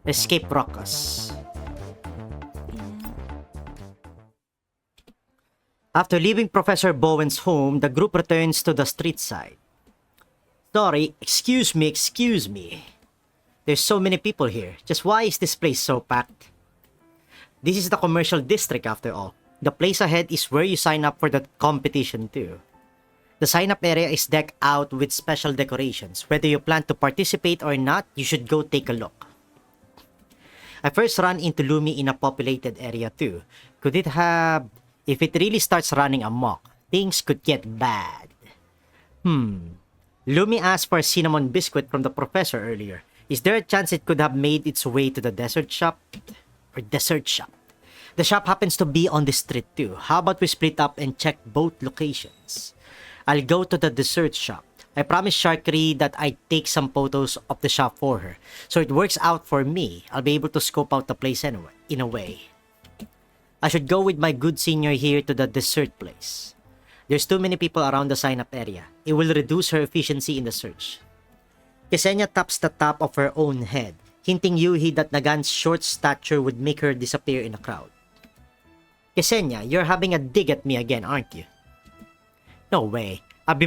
Escape Ruckus. After leaving Professor Bowen's home, the group returns to the street side. Sorry, excuse me. There's so many people here. Just why is this place so packed? This is the commercial district after all. The place ahead is where you sign up for the competition too. The sign-up area is decked out with special decorations. Whether you plan to participate or not, you should go take a look. I first ran into Lumi in a populated area too. If it really starts running amok, things could get bad. Lumi asked for a cinnamon biscuit from the professor earlier. Is there a chance it could have made its way to the dessert shop? The shop happens to be on the street too. How about we split up and check both locations? I'll go to the dessert shop. I promised Sharkery that I'd take some photos of the shop for her. So it works out for me. I'll be able to scope out the place anyway, in a way. I should go with my good senior here to the dessert place. There's too many people around the sign-up area. It will reduce her efficiency in the search. Ksenia taps the top of her own head, hinting Yoohee that Nagan's short stature would make her disappear in a crowd. Ksenia, you're having a dig at me again, aren't you? No way. I'd be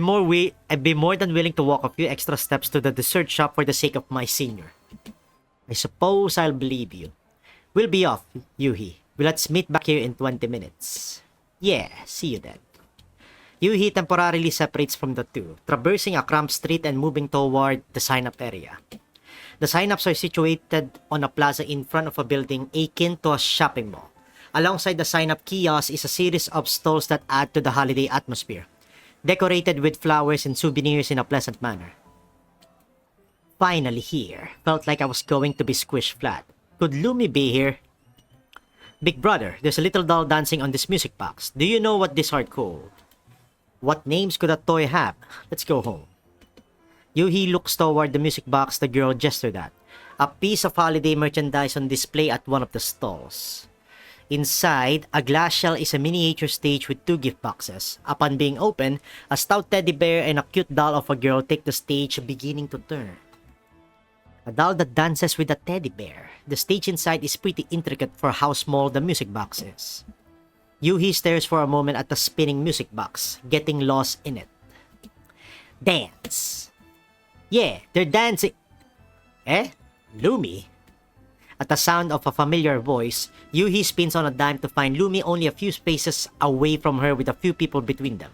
more than willing to walk a few extra steps to the dessert shop for the sake of my senior. I suppose I'll believe you. We'll be off, Yoohee. Let's meet back here in 20 minutes. Yeah, see you then. Yoohee temporarily separates from the two, traversing a cramped street and moving toward the sign-up area. The sign-ups are situated on a plaza in front of a building akin to a shopping mall. Alongside the sign-up kiosk is a series of stalls that add to the holiday atmosphere, decorated with flowers and souvenirs in a pleasant manner. Finally here. Felt like I was going to be squished flat. Could Lumi be here? Big brother, there's a little doll dancing on this music box. Do you know what these are called? What names could a toy have? Let's go home. Yoohee looks toward the music box the girl gestured at. A piece of holiday merchandise on display at one of the stalls. Inside, a glass shell is a miniature stage with 2 gift boxes. Upon being opened, a stout teddy bear and a cute doll of a girl take the stage, beginning to turn. A doll that dances with a teddy bear. The stage inside is pretty intricate for how small the music box is. Yoohee stares for a moment at the spinning music box, getting lost in it. Dance! Yeah, they're dancing! Eh? Lumi? At the sound of a familiar voice, Yoohee spins on a dime to find Lumi only a few spaces away from her with a few people between them.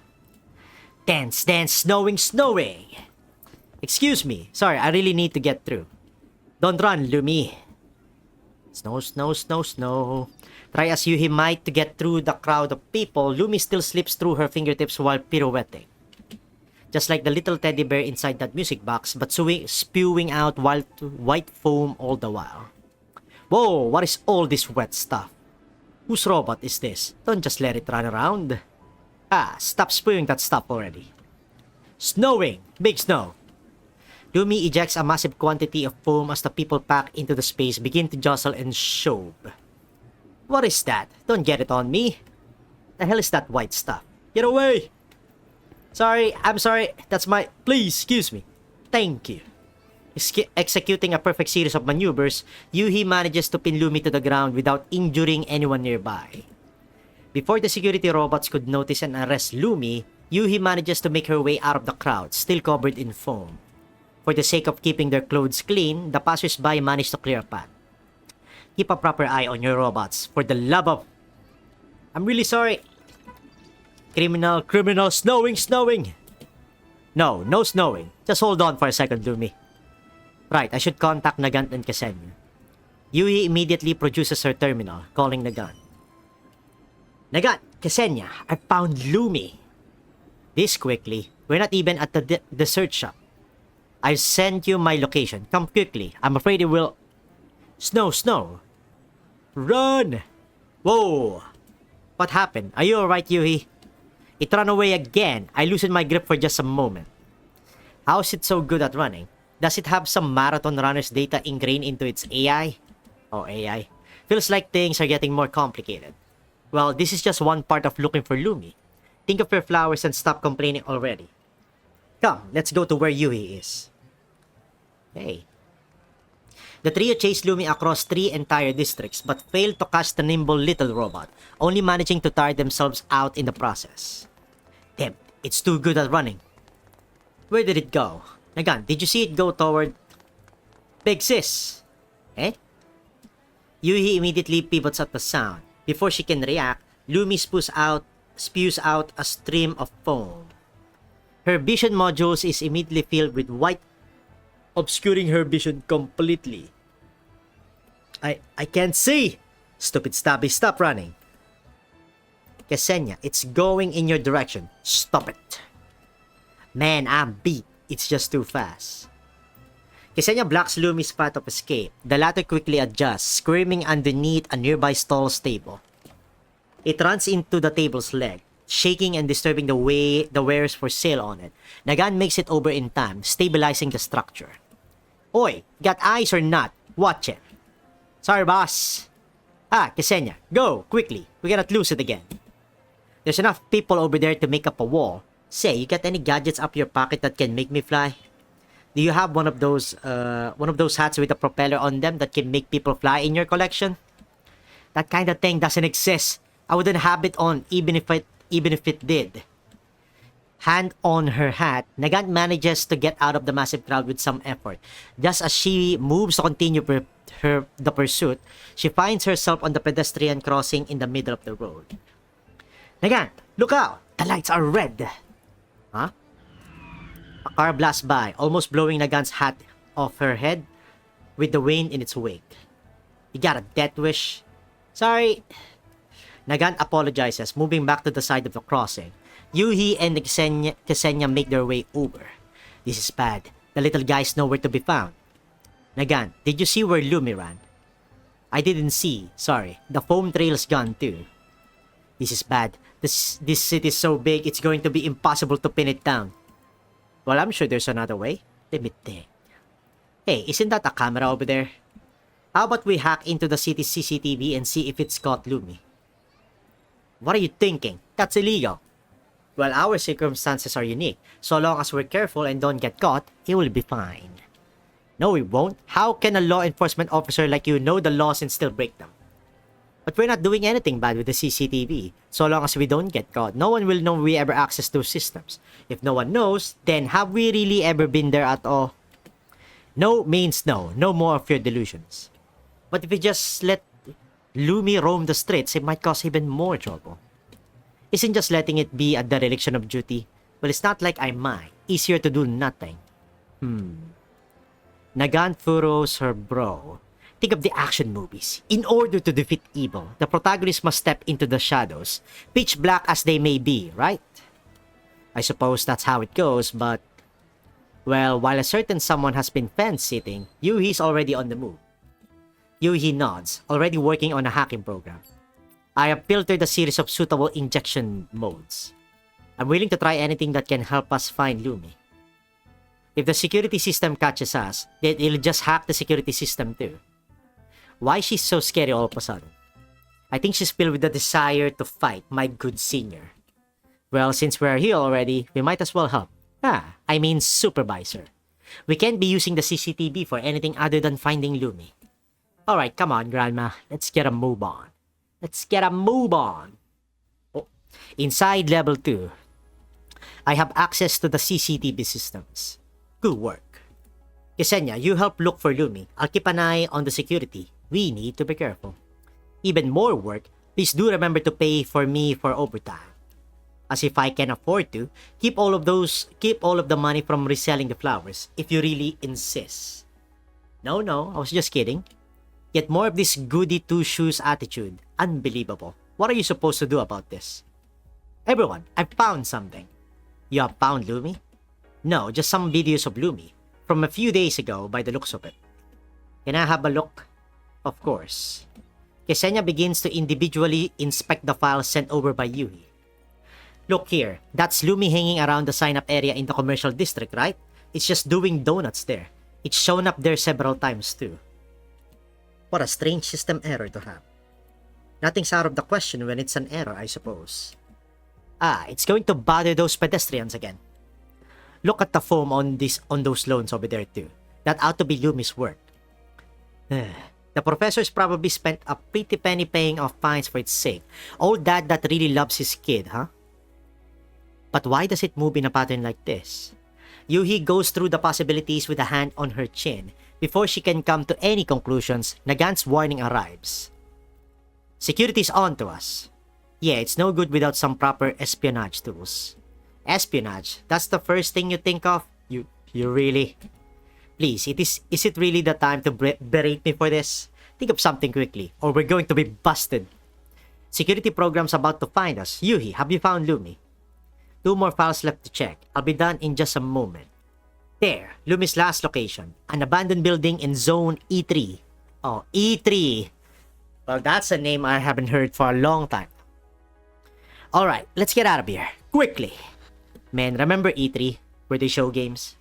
Dance, dance, snowing, snowing! Excuse me, sorry, I really need to get through. Don't run, Lumi. Snow, snow, snow, snow. Try as Yoohee might to get through the crowd of people, Lumi still slips through her fingertips while pirouetting. Just like the little teddy bear inside that music box, but spewing out white foam all the while. Whoa, what is all this wet stuff? Whose robot is this? Don't just let it run around. Ah, stop spewing that stuff already. Snowing! Big snow! Lumi ejects a massive quantity of foam as the people packed into the space begin to jostle and shove. What is that? Don't get it on me. The hell is that white stuff? Get away! Sorry, I'm sorry. That's my... Please, excuse me. Thank you. Executing a perfect series of maneuvers, Yoohee manages to pin Lumi to the ground without injuring anyone nearby. Before the security robots could notice and arrest Lumi, Yoohee manages to make her way out of the crowd, still covered in foam. For the sake of keeping their clothes clean, the passers-by manage to clear a path. Keep a proper eye on your robots, for the love of... I'm really sorry. Criminal, snowing! No snowing. Just hold on for a second, Lumi. Right, I should contact Nagan and Ksenia. Yoohee immediately produces her terminal, calling Nagan. Nagan, Ksenia, I found Lumi. This quickly. We're not even at the dessert shop. I'll send you my location. Come quickly. I'm afraid it will... Snow! Run! Whoa! What happened? Are you alright, Yoohee? It ran away again. I loosened my grip for just a moment. How is it so good at running? Does it have some marathon runner's data ingrained into its AI? Oh, AI. Feels like things are getting more complicated. Well, this is just one part of looking for Lumi. Think of your flowers and stop complaining already. Come, let's go to where Yoohee is. Hey. The trio chased Lumi across 3 entire districts but failed to catch the nimble little robot, only managing to tire themselves out in the process. Damn, it's too good at running. Where did it go? Again, did you see it go toward Big Sis? Eh? Yoohee immediately pivots at the sound. Before she can react, Lumi spews out a stream of foam. Her vision modules is immediately filled with white, obscuring her vision completely. I can't see! Stupid Stabby, stop running. Ksenia, it's going in your direction. Stop it. Man, I'm beat. It's just too fast. Ksenia blocks Lumi's path of escape. The latter quickly adjusts, screaming underneath a nearby stall's table. It runs into the table's leg, shaking and disturbing the wares for sale on it. Nagan makes it over in time, stabilizing the structure. Oi, got eyes or not? Watch it. Sorry, boss. Ksenia, go, quickly. We cannot lose it again. There's enough people over there to make up a wall. Say, you got any gadgets up your pocket that can make me fly? Do you have one of those hats with a propeller on them that can make people fly in your collection? That kind of thing doesn't exist. I wouldn't have it on even if it did. Hand on her hat, Nagan manages to get out of the massive crowd with some effort. Just as she moves to continue the pursuit, she finds herself on the pedestrian crossing in the middle of the road. Nagan, look out! The lights are red! Huh? A car blasts by, almost blowing Nagan's hat off her head with the wind in its wake. You got a death wish? Sorry. Nagan apologizes, moving back to the side of the crossing. Yoohee and Ksenia make their way over. This is bad. The little guy's nowhere to be found. Nagan, did you see where Lumi ran? I didn't see. Sorry. The foam trail's gone too. This is bad. This city is so big, it's going to be impossible to pin it down. Well, I'm sure there's another way. Let me think. Hey, isn't that a camera over there? How about we hack into the city's CCTV and see if it's caught Lumi? What are you thinking? That's illegal. Well, our circumstances are unique. So long as we're careful and don't get caught, it will be fine. No, we won't. How can a law enforcement officer like you know the laws and still break them? But we're not doing anything bad with the CCTV. So long as we don't get caught, no one will know we ever access those systems. If no one knows, then have we really ever been there at all? No means no. No more of your delusions. But if we just let Lumi roam the streets, it might cause even more trouble. Isn't just letting it be a dereliction of duty? Well, it's not like I mind. Easier to do nothing. Nagan furrows her brow. Think of the action movies. In order to defeat evil, the protagonist must step into the shadows, pitch black as they may be, right? I suppose that's how it goes, but... Well, while a certain someone has been fence-sitting, Yoohee's already on the move. Yoohee nods, already working on a hacking program. I have filtered a series of suitable injection modes. I'm willing to try anything that can help us find Lumi. If the security system catches us, then it'll just hack the security system too. Why she's so scary all of a sudden? I think she's filled with the desire to fight, my good senior. Well, since we're here already, we might as well help. I mean supervisor. We can't be using the CCTV for anything other than finding Lumi. Alright, come on, Grandma. Let's get a move on. Oh, inside level 2, I have access to the CCTV systems. Good work. Ksenia, you help look for Lumi. I'll keep an eye on the security. We need to be careful. Even more work, please do remember to pay for me for overtime. As if I can afford to, keep all of the money from reselling the flowers, if you really insist. No, I was just kidding. Get more of this goody two-shoes attitude. Unbelievable. What are you supposed to do about this? Everyone, I found something. You have found Lumi? No, just some videos of Lumi. From a few days ago, by the looks of it. Can I have a look? Of course. Ksenia begins to individually inspect the files sent over by Yoohee. Look here, that's Lumi hanging around the sign-up area in the commercial district, right? It's just doing donuts there. It's shown up there several times too. What a strange system error to have. Nothing's out of the question when it's an error, I suppose. It's going to bother those pedestrians again. Look at the foam on those lawns over there too. That ought to be Lumi's work. The professors probably spent a pretty penny paying off fines for its sake. Old dad that really loves his kid, huh? But why does it move in a pattern like this? Yoohee goes through the possibilities with a hand on her chin before she can come to any conclusions. Nagan's warning arrives. Security's on to us. Yeah, it's no good without some proper espionage tools. Espionage? That's the first thing you think of? You really... Please, is it really the time to berate me for this? Think of something quickly, or we're going to be busted. Security program's about to find us. Yoohee, have you found Lumi? 2 more files left to check. I'll be done in just a moment. There, Lumi's last location. An abandoned building in Zone E3. Oh, E3. Well, that's a name I haven't heard for a long time. Alright, let's get out of here. Quickly. Man, remember E3? Where they show games?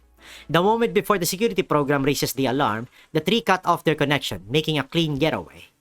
The moment before the security program raises the alarm, the 3 cut off their connection, making a clean getaway.